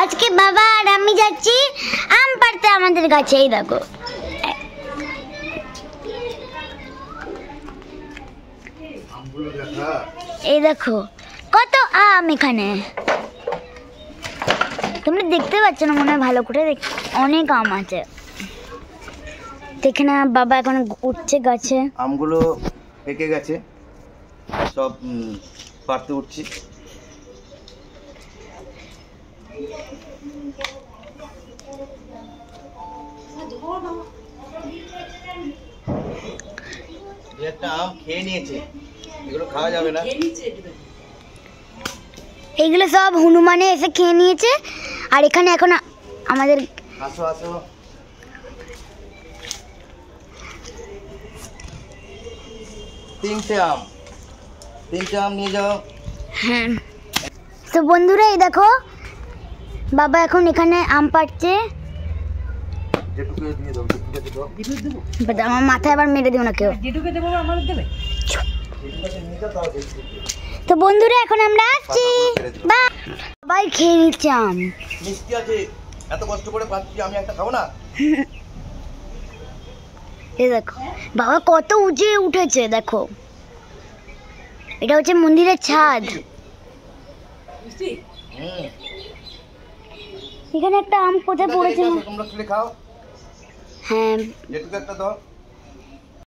আজকে বাবা আর আমি যাচ্ছি আম পাড়তে আমাদের গাছে। এই দেখো, এই দেখো কত আম এখানে, তোমরা দেখতে পাচ্ছ না মনে হয় ভালো করে, অনেক আম আছে। দেখে না বাবা এখন উঠছে গাছে, আমগুলো পেকে গেছে, সব পাড়তে উঠছি। একটা আম খেয়ে নিয়েছে, এগুলো খাওয়া যাবে না। এইগুলো সব হনুমানে এসে খেয়ে নিয়েছে। আর এখানে এখন আমাদের আসো আসো, তিনটে আম নিয়ে যাও। হ্যাঁ, তো বন্ধুরা এই দেখো বাবা এখন এখানে আম পাড়ছে। আমার মাথায় আবার মেরে দিও না কেউ। তো বন্ধুরা এখন আমরা আসছি, বাবাই খেয়ে নিচ্ছে আম। মিষ্টি আছে, এত কষ্ট করে পাচ্ছি, আমি একটা খাবো না? এই দেখো বাবা কত উঁচে উঠেছে, দেখো এটা হচ্ছে মন্দিরের ছাদ। এখানে একটা আম কোথায় পড়েছে, তোমরা খাও। হ্যাঁ যেটুকু একটা দাও।